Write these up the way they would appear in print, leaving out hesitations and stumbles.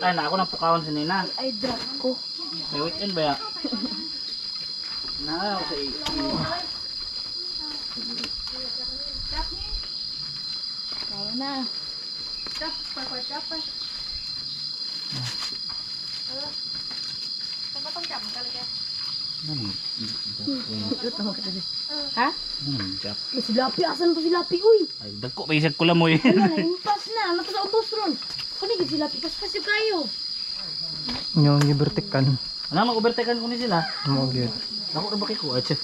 Ay, na ako ng pukawon sa nina. Ay, drop ko. May weekend ba ya? Na ako sa Kaya na. Drop, drop. Ha? Si Lapi, asan to si Lapi, uy? Ay, dagko pa isag kula mo eh. Ano na, impas na. Ano to sa ubos ron? Kani si Lapi, pas-pas yung kayo. Yung gibertikan. Ano mag-overtakean ko ni sila? Mo gyud. Ako na bakit ko? Ay, siya.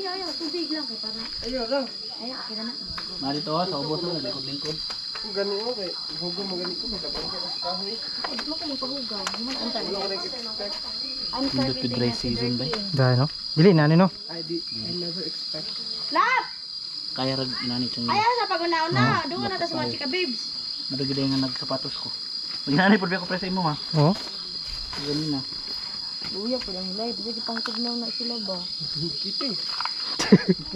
Ayaw, tubig lang kay para. Ayaw lang. Ayaw, okay na. Narito sa ubos mo, lingkod-lingkod. Kung gani mo kay hugo mo gani ko magkabang ka sa kahoy. Ay, di mo ko magpahugaw. Di mo ang tali. Wala ko nag-expect. I'm Hindi to dry season ba? Dahil no. Dili na ni no. I never expect. Lap! Kaya rag inani siyang Ayaw sa pag-unaw na. Doon na ta sa mga chika babes. nadagiday nga nagsapatos ko. Maginani po ko presa mo ha. Oh. Ganina. Luya po lang nila. Bisa ipangtugnaw na sila ba? Kita eh.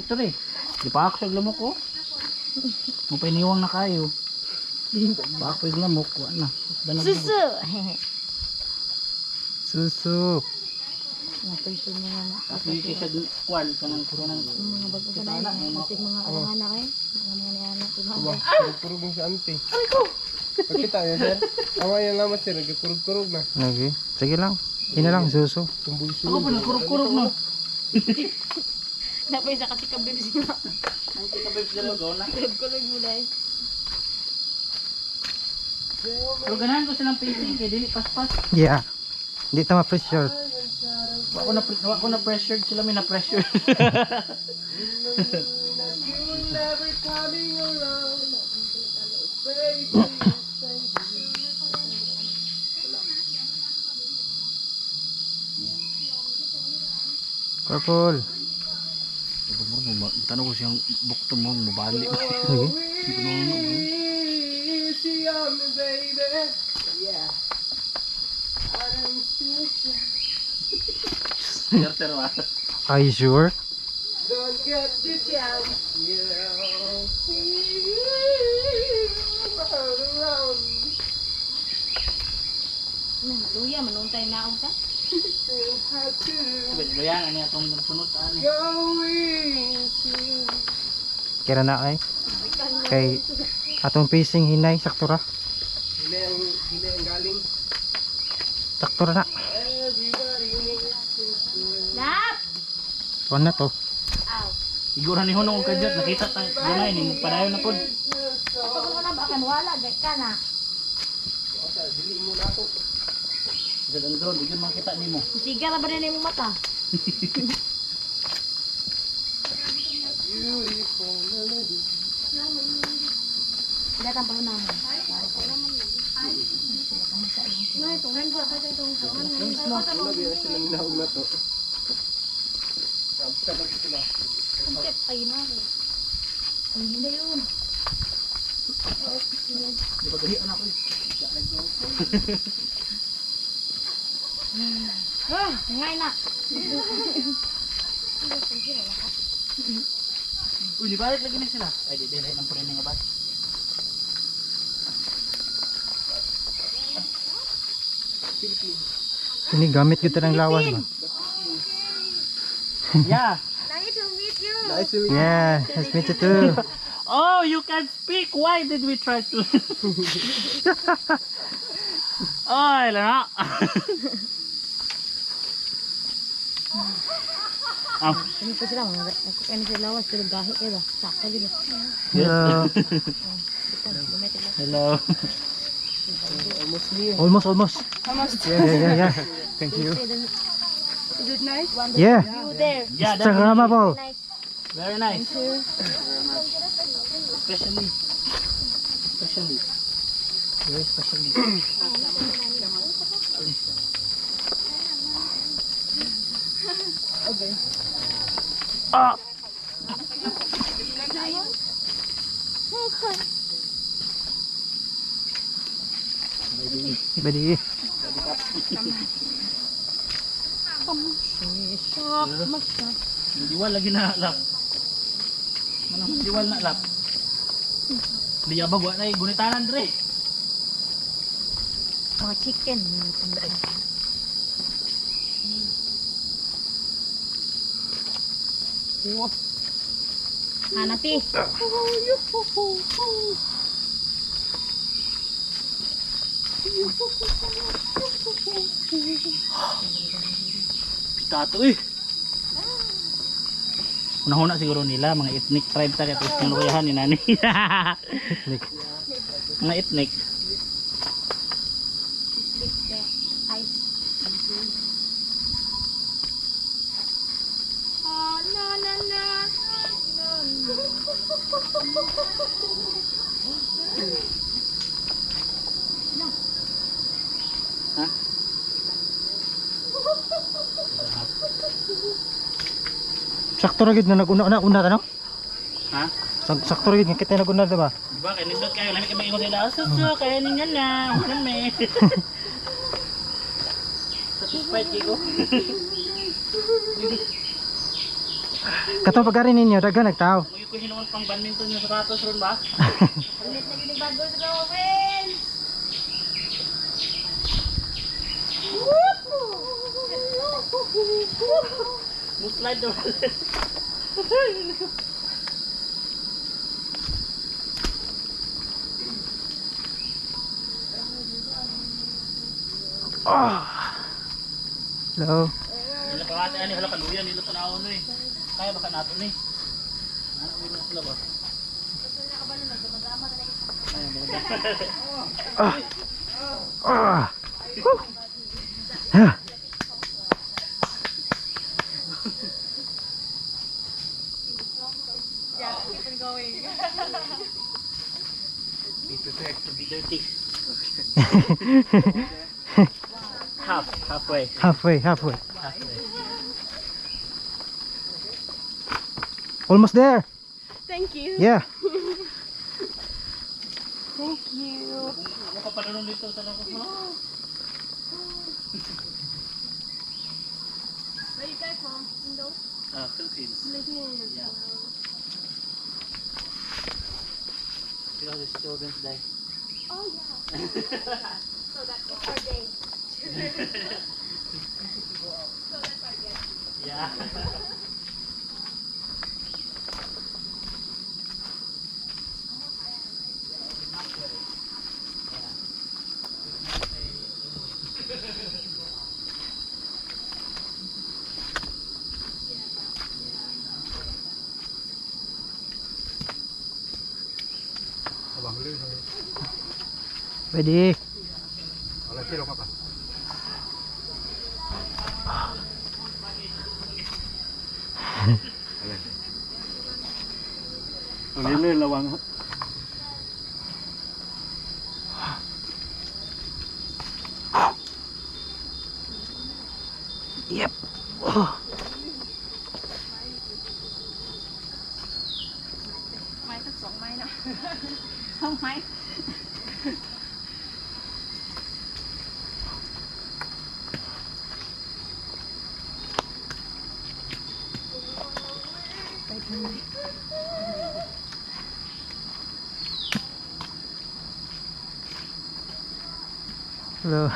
Ito rin. Di pa ako sa lamok ko. Mupiniwang na kayo. Pa ako yung lamok. Wala na. Susu! Susu. Mga person na nga na. Kasi kaysa kwan ka ng kurunan. Mga bago pa na yun. Kasi mga anak eh. Mga nianak. Diba? Kurug mo sa ante. Pagkita niya sir. Awa yan lamat sir. Nagkurug-kurug na. Lagi. Sige lang. Ina lang susu. Tumboy Ako po nagkurog-kurog no. Napay sa kasi kabibs nga. Ang tikabib sila gaw na. Kulog mo dahil. Pero ganahan ko silang pacing kay dili pas-pas. Yeah. Hindi ta ma-pressure. Wako na pressured sila may na pressured. Never coming around. Purple. Tanong ko siyang bukto mo mabali. Sige. Easy on me, baby. Yeah. I'm still shy. Sir wa. Are you sure? Don't get the chance, you know. Around me. Luya, manuntay na ako ta. Still had to Bayan ani atong sunod ani. go easy. Kira na ay. Kay atong pacing hinay saktura. Hila ang galing. Saktura na. Everybody needs to Lap! Kuan na to. Aw. Igura ni hunong kadyat nakita ta dunay ni padayon na pod. Kapag mo na ba kan wala, gay ka na. dili mo na to. Dadan drone digyon makita nimo. Siga na ba na yung mata? Beautiful melody. Datang pa na. Wala biya sila minahog na to. Sabag sila. Ay na. Ay hindi yun. Di ba gahian ako eh. Ngayon na. Uy, di balik lagi ni sila. Ay, di dahil ng purining nga ba? Ini gamit kita ng lawas ba? Yeah. Nice to meet Yeah, nice meet you too. Oh, you can speak. Why did we try to? Ay, lana. Ah, Ano pa sila? Ano sila lawas? Pero gahi kayo ba? Saka din. Hello. hello. Almost near. Almost. Yeah. Thank you. Is it nice? Yeah. You there. Yeah, that's Instagrammable. very nice. Especially. Very especially. Okay. Ah! Badi. Shock. Masya. Hindi wala lagi na lap. Manang hindi wala na lap. Di abag wa na gunitanan dre. Mga chicken. Hanapi. Tato eh. Unahuna siguro nila mga ethnic tribe ta kaya yung luyahan ni nani. Ethnic. Mga ethnic. Ice. Ah, na na na. Ha? Sakto ra gid na nag-una ta no? Ha? Sakto ra gid nga kita nag-una diba? Diba kaya nindot kayo lami kami ingon nila. Susu kaya ninyo na. Huwag me. Satisfied kiko. Katong pagari ninyo daghan nagtao. Uy ko hinuon pang badminton yung sapatos ron ba? Ulit na yun yung bagos, Rowan. Muslide daw. Hello. Nila pangati ani hala kaluyan nila tanaw no eh. Kaya baka nato ni. Ano uwi na sila ba? Kaya maganda. Ah. Woo. Ha. Be prepared to be dirty. Halfway. Halfway. Almost there. Thank you. Yeah. Thank you. Ano ka pa doon dito sa labas mo? Where you guys from? Indo? Philippines. Philippines. Yeah. Because it's Children's Day. Oh yeah. So that's our day. Yeah. Pwede. Lili lawang. Yep. Oh. Mai thật 2 mai nào. Không mai. Hello.